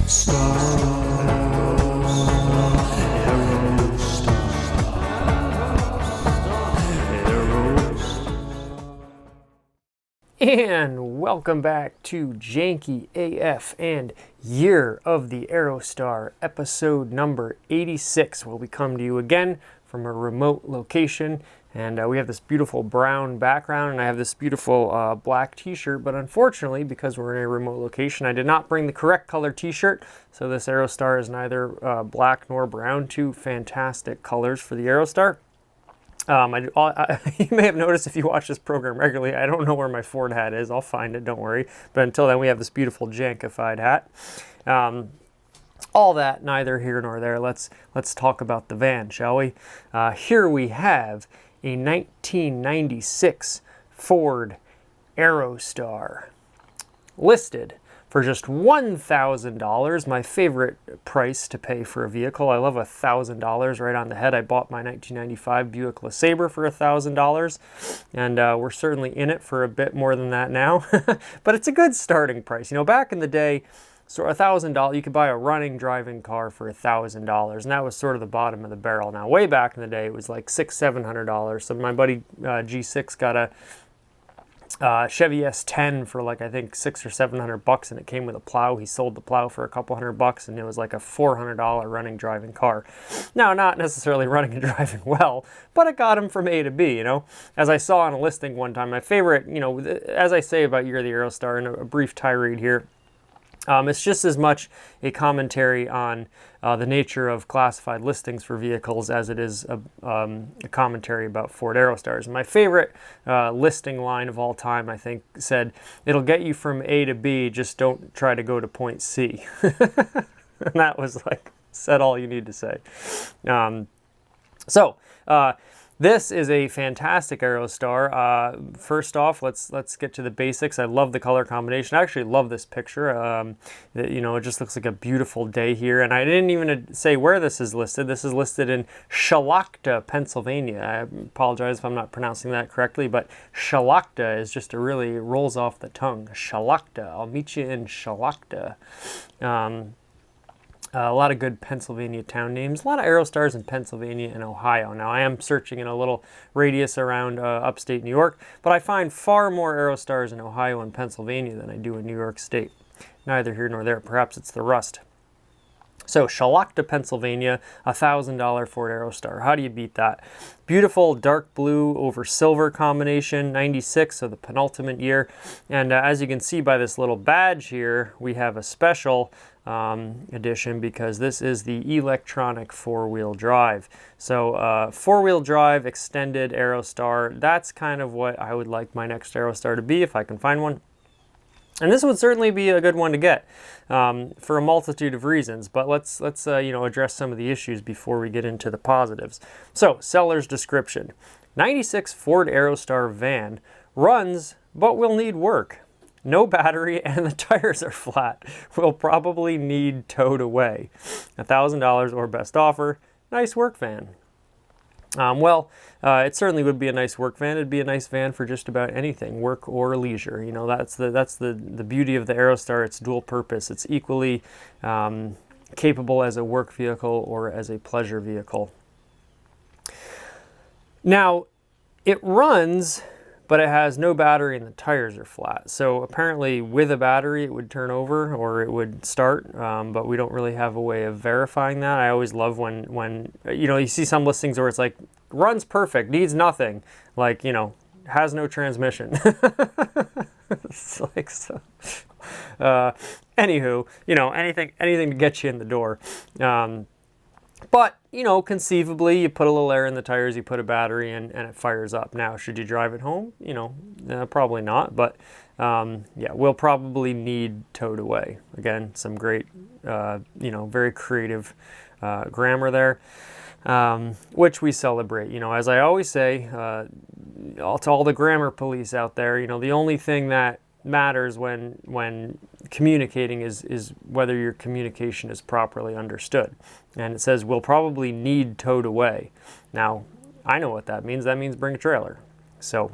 And welcome back to Janky AF and Year of the Aerostar, episode number 86, where we come to you again from a remote location. And we have this beautiful brown background, and I have this beautiful black t-shirt. But unfortunately, because we're in a remote location, I did not bring the correct color t-shirt. So this Aerostar is neither black nor brown, two fantastic colors for the Aerostar. You may have noticed if you watch this program regularly, I don't know where my Ford hat is. I'll find it, don't worry. But until then, we have this beautiful Jankified hat. All that, neither here nor there. Let's talk about the van, shall we? Here we have a 1996 Ford Aerostar, listed for just $1,000, my favorite price to pay for a vehicle. I love $1,000 right on the head. I bought my 1995 Buick LeSabre for $1,000, and we're certainly in it for a bit more than that now. But it's a good starting price. You know, back in the day, so $1,000, you could buy a running, driving car for $1,000, and that was sort of the bottom of the barrel. Now, way back in the day, it was like $600-700. So my buddy G6 got a Chevy S10 for like, I think $600 or $700, and it came with a plow. He sold the plow for a couple $100, and it was like a $400 running, driving car. Now, not necessarily running and driving well, but it got him from A to B, you know. As I saw on a listing one time, my favorite, you know, as I say about Year of the Aerostar in a brief tirade here, it's just as much a commentary on the nature of classified listings for vehicles as it is a commentary about Ford Aerostars. My favorite listing line of all time, I think, said, "It'll get you from A to B, just don't try to go to point C." And that was like, said all you need to say. This is a fantastic Aerostar. First off, let's get to the basics. I love the color combination. I actually love this picture. You know, it just looks like a beautiful day here. And I didn't even say where this is listed. This is listed in Shalakta, Pennsylvania. I apologize if I'm not pronouncing that correctly, but Shalakta is just really rolls off the tongue. Shalakta. I'll meet you in Shalakta. A lot of good Pennsylvania town names. A lot of Aerostars in Pennsylvania and Ohio. Now, I am searching in a little radius around upstate New York, but I find far more Aerostars in Ohio and Pennsylvania than I do in New York State. Neither here nor there. Perhaps it's the rust. So, Shalakta, Pennsylvania, $1,000 Ford Aerostar. How do you beat that? Beautiful dark blue over silver combination, 96, so the penultimate year. And as you can see by this little badge here, we have a special edition because this is the electronic four-wheel drive. So four-wheel drive extended Aerostar, that's kind of what I would like my next Aerostar to be if I can find one. And this would certainly be a good one to get for a multitude of reasons. But let's you know, address some of the issues before we get into the positives. So, seller's description: 96 Ford Aerostar van, runs but will need work. No battery and the tires are flat. Will probably need towed away. $1,000 or best offer. Nice work van. It certainly would be a nice work van. It'd be a nice van for just about anything, work or leisure. You know, that's the beauty of the Aerostar. It's dual purpose. It's equally capable as a work vehicle or as a pleasure vehicle. Now, it runs, but it has no battery and the tires are flat. So apparently with a battery it would turn over or it would start, but we don't really have a way of verifying that. I always love when you know, you see some listings where it's like, runs perfect, needs nothing, like, you know, has no transmission. It's like, so. Anywho, you know, anything to get you in the door. But, you know, conceivably, you put a little air in the tires, you put a battery in, and it fires up. Now, should you drive it home? You know, probably not. But, yeah, we'll probably need towed away. Again, some great, you know, very creative grammar there, which we celebrate. You know, as I always say, to all the grammar police out there, you know, the only thing that matters when communicating is whether your communication is properly understood. And it says we'll probably need towed away. Now, I know what that means. That means bring a trailer. So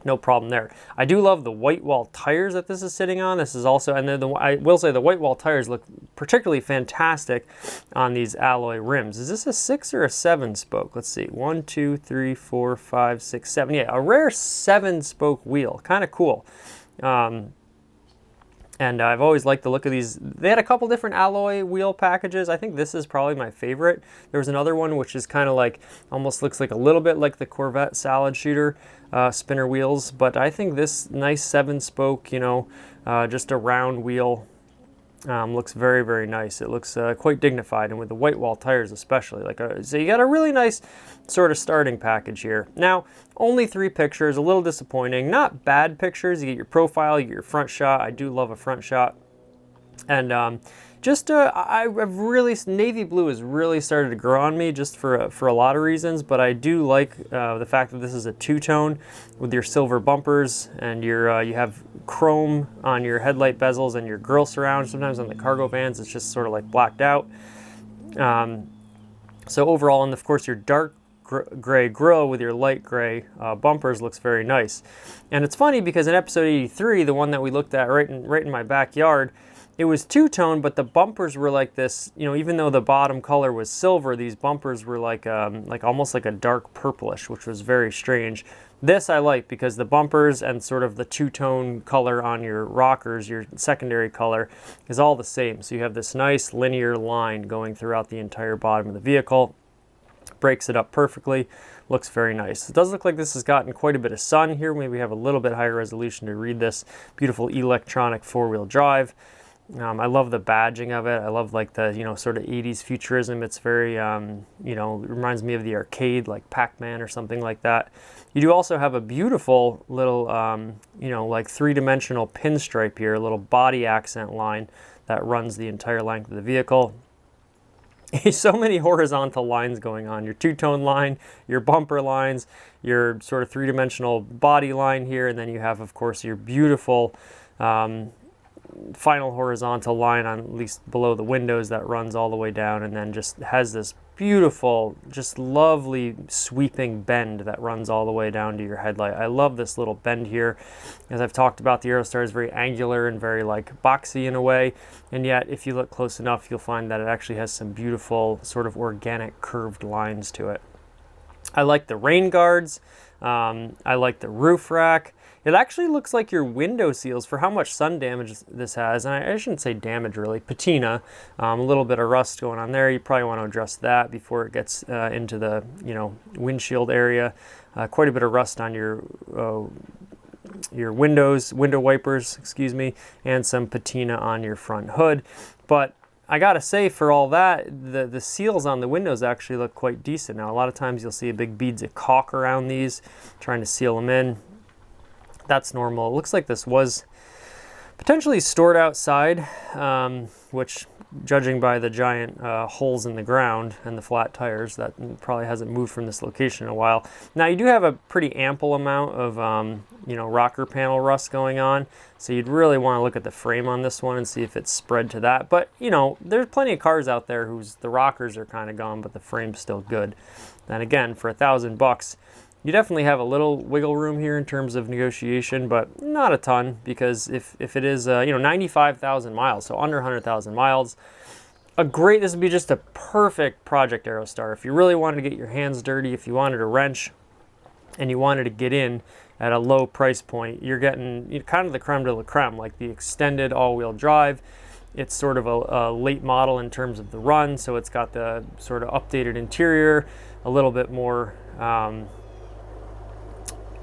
No problem there. I do love the white wall tires that this is sitting on. This is also, and then I will say the white wall tires look particularly fantastic on these alloy rims. Is this a 6 or a 7 spoke? Let's see. 1, 2, 3, 4, 5, 6, 7. Yeah, a rare 7 spoke wheel. Kind of cool. And I've always liked the look of these. They had a couple different alloy wheel packages. I think this is probably my favorite. There was another one which is kind of like, almost looks like a little bit like the Corvette salad shooter spinner wheels. But I think this nice 7 spoke, you know, just a round wheel, looks very, very nice. It looks quite dignified, and with the white wall tires especially. So you got a really nice sort of starting package here. Now, only 3 pictures, a little disappointing. Not bad pictures. You get your profile, you get your front shot. I do love a front shot. And I've really, navy blue has really started to grow on me just for a lot of reasons, but I do like the fact that this is a 2-tone with your silver bumpers, and you have chrome on your headlight bezels and your grille surround. Sometimes on the cargo vans it's just sort of like blacked out. So overall, and of course your dark gray grille with your light gray bumpers looks very nice. And it's funny because in episode 83, the one that we looked at right in my backyard, it was 2-tone, but the bumpers were like this, you know, even though the bottom color was silver, these bumpers were like almost like a dark purplish, which was very strange. This I like because the bumpers and sort of the 2-tone color on your rockers, your secondary color, is all the same. So you have this nice linear line going throughout the entire bottom of the vehicle. Breaks it up perfectly, looks very nice. It does look like this has gotten quite a bit of sun here. Maybe we have a little bit higher resolution to read this. Beautiful electronic 4-wheel drive. I love the badging of it. I love like the, you know, sort of 80s futurism. It's very, you know, reminds me of the arcade, like Pac-Man or something like that. You do also have a beautiful little, you know, like 3-dimensional pinstripe here, a little body accent line that runs the entire length of the vehicle. So many horizontal lines going on. Your 2-tone line, your bumper lines, your sort of 3-dimensional body line here, and then you have, of course, your beautiful final horizontal line on at least below the windows that runs all the way down, and then just has this beautiful, just lovely sweeping bend that runs all the way down to your headlight. I love this little bend here. As I've talked about, the Aerostar is very angular and very like boxy in a way, and yet if you look close enough, you'll find that it actually has some beautiful sort of organic curved lines to it. I like the rain guards. I like the roof rack. It actually looks like your window seals for how much sun damage this has. And I shouldn't say damage really, patina, a little bit of rust going on there. You probably want to address that before it gets into the, you know, windshield area. Quite a bit of rust on your window wipers, excuse me, and some patina on your front hood. But I gotta say, for all that, the seals on the windows actually look quite decent. Now, a lot of times you'll see a big beads of caulk around these, trying to seal them in. That's normal. It looks like this was potentially stored outside, which, judging by the giant holes in the ground and the flat tires, that probably hasn't moved from this location in a while. Now, you do have a pretty ample amount of, you know, rocker panel rust going on, so you'd really want to look at the frame on this one and see if it's spread to that. But, you know, there's plenty of cars out there whose the rockers are kind of gone, but the frame's still good. And again, for $1,000, you definitely have a little wiggle room here in terms of negotiation, but not a ton, because if it is, you know, 95,000 miles, so under 100,000 miles, this would be just a perfect project Aerostar. If you really wanted to get your hands dirty, if you wanted a wrench, and you wanted to get in at a low price point, you're getting kind of the creme de la creme, like the extended all-wheel drive. It's sort of a late model in terms of the run, so it's got the sort of updated interior, a little bit more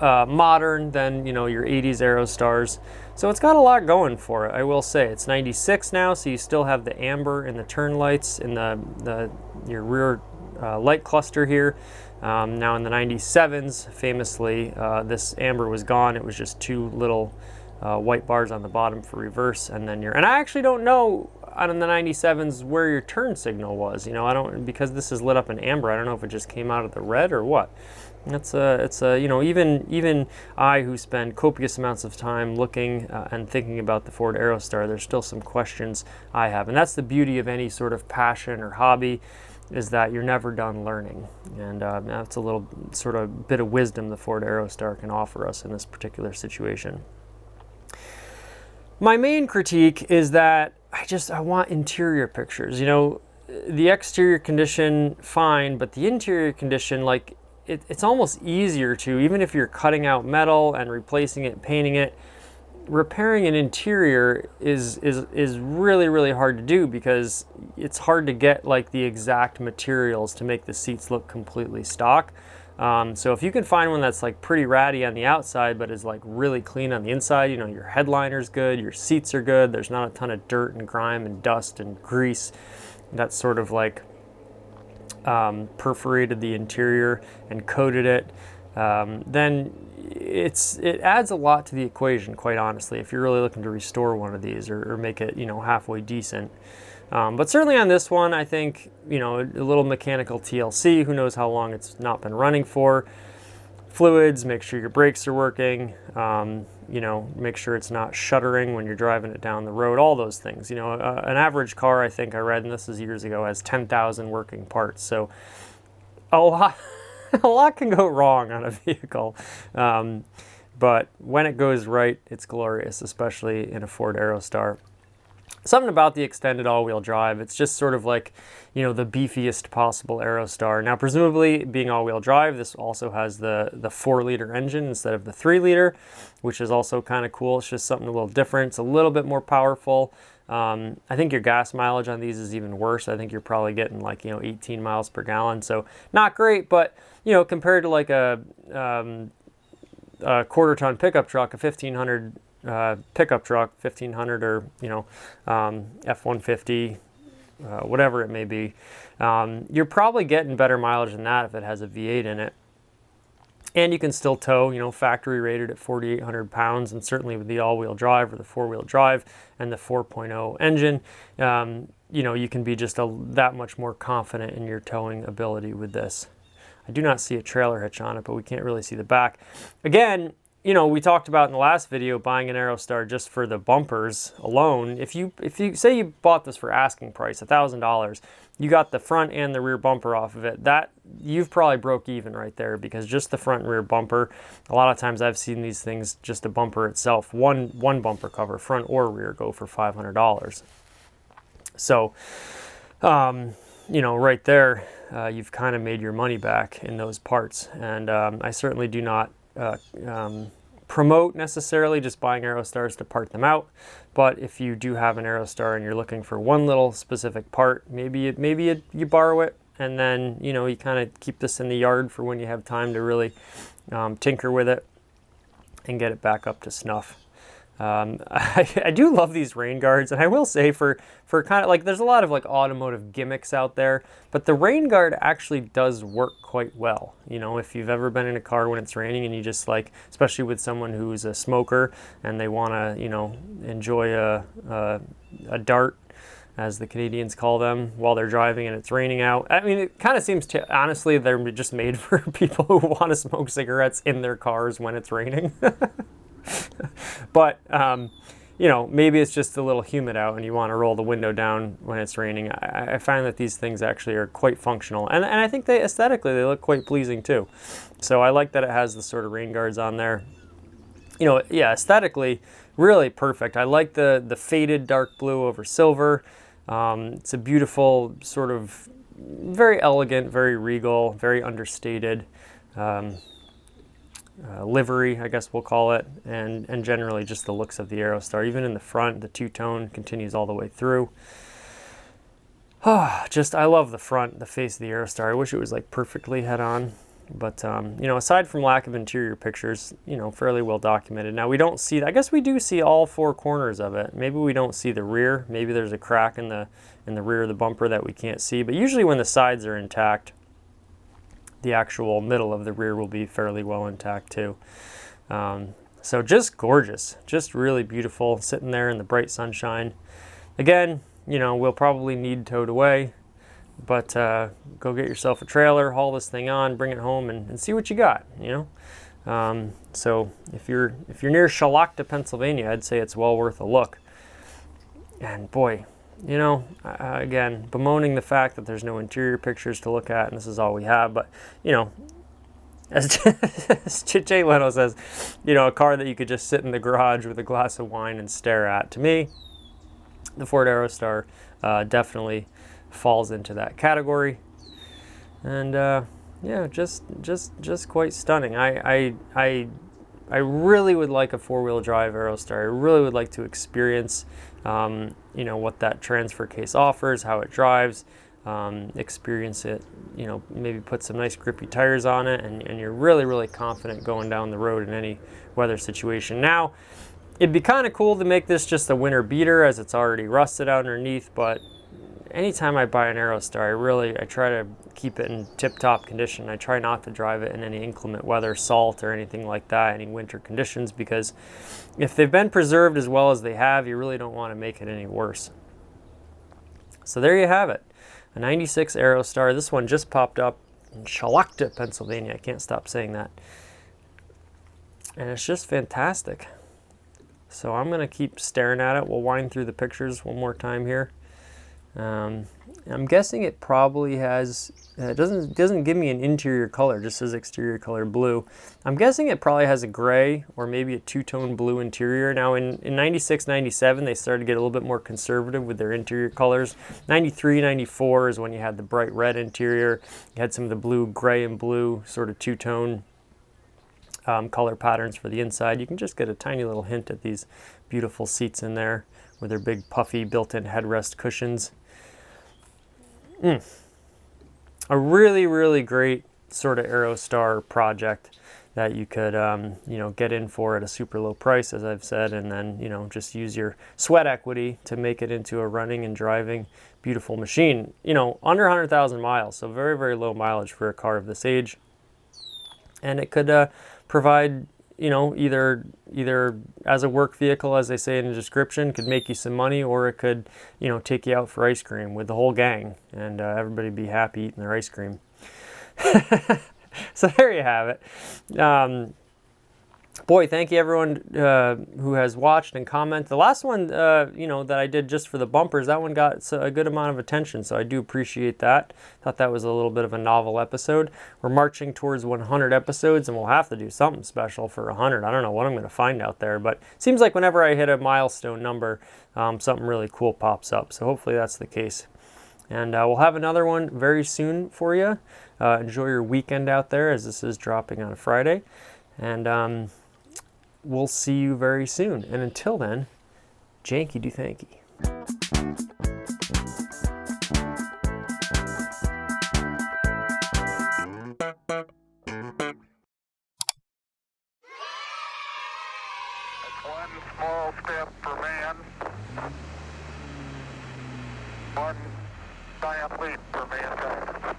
modern than, you know, your 80s Aerostars. So it's got a lot going for it, I will say. It's 96 now, so you still have the amber in the turn lights in your rear light cluster here. Now in the 97s, famously, this amber was gone. It was just 2 little white bars on the bottom for reverse, and then and I actually don't know on the 97s where your turn signal was. You know, because this is lit up in amber, I don't know if it just came out of the red or what. It's you know, even I, who spend copious amounts of time looking and thinking about the Ford Aerostar, there's still some questions I have, and that's the beauty of any sort of passion or hobby. is that you're never done learning. And that's a little sort of bit of wisdom the Ford Aerostar can offer us in this particular situation. My main critique is that I want interior pictures. You know, the exterior condition, fine, but the interior condition, like, it's almost easier to, even if you're cutting out metal and replacing it, painting it, repairing an interior is really, really hard to do, because it's hard to get like the exact materials to make the seats look completely stock. So if you can find one that's like pretty ratty on the outside but is like really clean on the inside, you know, your headliner's good, your seats are good, there's not a ton of dirt and grime and dust and grease that's sort of like perforated the interior and coated it, then it adds a lot to the equation, quite honestly, if you're really looking to restore one of these or make it, you know, halfway decent. But certainly on this one, I think, you know, a little mechanical TLC, who knows how long it's not been running for. Fluids, make sure your brakes are working, you know, make sure it's not shuddering when you're driving it down the road, all those things. You know, an average car, I think I read, and this is years ago, has 10,000 working parts. So a lot can go wrong on a vehicle. But when it goes right, it's glorious, especially in a Ford Aerostar. Something about the extended all-wheel drive, it's just sort of like, you know, the beefiest possible Aerostar. Now, presumably, being all-wheel drive, this also has the 4-liter engine instead of the 3-liter, which is also kind of cool. It's just something a little different. It's a little bit more powerful. I think your gas mileage on these is even worse. I think you're probably getting like, you know, 18 miles per gallon. So not great, but, you know, compared to like a quarter-ton pickup truck, a 1500 pickup truck, 1500 or, you know, F-150, whatever it may be, you're probably getting better mileage than that if it has a V8 in it. And you can still tow, you know, factory rated at 4,800 pounds, and certainly with the all-wheel drive or the 4-wheel drive and the 4.0 engine, you know, you can be just that much more confident in your towing ability with this. I do not see a trailer hitch on it, but we can't really see the back. Again, you know, we talked about in the last video buying an Aerostar just for the bumpers alone. If you say you bought this for asking price, $1,000, you got the front and the rear bumper off of it, that you've probably broke even right there, because just the front and rear bumper, a lot of times I've seen these things, just a bumper itself, one bumper cover, front or rear, go for $500. So, you know, right there, you've kind of made your money back in those parts. And I certainly do not promote necessarily just buying Aerostars to part them out, but if you do have an Aerostar and you're looking for one little specific part, maybe you borrow it, and then, you know, you kind of keep this in the yard for when you have time to really tinker with it and get it back up to snuff. I do love these rain guards, and I will say for kind of like, there's a lot of like automotive gimmicks out there, but the rain guard actually does work quite well. You know, if you've ever been in a car when it's raining and you just like, especially with someone who's a smoker and they want to, you know, enjoy a dart, as the Canadians call them, while they're driving and it's raining out. I mean, it kind of seems to, honestly, they're just made for people who want to smoke cigarettes in their cars when it's raining. But, you know, maybe it's just a little humid out and you want to roll the window down when it's raining. I find that these things actually are quite functional. And I think they aesthetically, they look quite pleasing too. So I like that it has the sort of rain guards on there. You know, yeah, aesthetically, really perfect. I like the faded dark blue over silver. It's a beautiful, sort of very elegant, very regal, very understated livery, I guess we'll call it, and generally just the looks of the Aerostar. Even in the front, the two-tone continues all the way through. I love the front, the face of the Aerostar. I wish it was like perfectly head-on, but you know, aside from lack of interior pictures, you know, fairly well documented. Now we don't see, I guess we do see all four corners of it. Maybe we don't see the rear. Maybe there's a crack in the rear of the bumper that we can't see, but usually when the sides are intact, the actual middle of the rear will be fairly well intact too. So just gorgeous, just really beautiful, sitting there in the bright sunshine. Again, you know, we'll probably need towed away, but go get yourself a trailer, haul this thing on, bring it home, and see what you got, you know. So if you're near Shalakta, Pennsylvania, I'd say it's well worth a look. And boy, you know, again, bemoaning the fact that there's no interior pictures to look at, and this is all we have. But, you know, as Jay Leno says, you know, a car that you could just sit in the garage with a glass of wine and stare at. To me, the Ford Aerostar definitely falls into that category. And yeah, just quite stunning. I really would like a four-wheel drive Aerostar. I really would like to experience, you know, what that transfer case offers, how it drives, experience it, you know, maybe put some nice grippy tires on it, and you're really, really confident going down the road in any weather situation. Now, it'd be kind of cool to make this just a winter beater as it's already rusted out underneath, but anytime I buy an Aerostar, I try to keep it in tip-top condition. I try not to drive it in any inclement weather, salt or anything like that, any winter conditions, because if they've been preserved as well as they have, you really don't want to make it any worse. So there you have it, a 96 Aerostar. This one just popped up in Chillicothe, Pennsylvania. I can't stop saying that. And it's just fantastic. So I'm going to keep staring at it. We'll wind through the pictures one more time here. I'm guessing it probably has, it doesn't give me an interior color, just says exterior color blue. I'm guessing it probably has a gray or maybe a two-tone blue interior. Now in 96, 97, they started to get a little bit more conservative with their interior colors. 93, 94 is when you had the bright red interior. You had some of the blue, gray and blue sort of two-tone color patterns for the inside. You can just get a tiny little hint at these beautiful seats in there with their big puffy built-in headrest cushions. A really, really great sort of Aerostar project that you could, you know, get in for at a super low price, as I've said, and then, you know, just use your sweat equity to make it into a running and driving beautiful machine. You know, under 100,000 miles, so very, very low mileage for a car of this age. And it could provide, you know, either as a work vehicle, as they say in the description, could make you some money, or it could, you know, take you out for ice cream with the whole gang, and everybody be happy eating their ice cream. So there you have it. Boy, thank you everyone who has watched and commented. The last one, you know, that I did just for the bumpers, that one got a good amount of attention, so I do appreciate that. Thought that was a little bit of a novel episode. We're marching towards 100 episodes, and we'll have to do something special for 100. I don't know what I'm going to find out there, but it seems like whenever I hit a milestone number, something really cool pops up, so hopefully that's the case. And we'll have another one very soon for you. Enjoy your weekend out there, as this is dropping on a Friday. And we'll see you very soon. And until then, Janky do Thanky. One small step for man, one giant leap for mankind.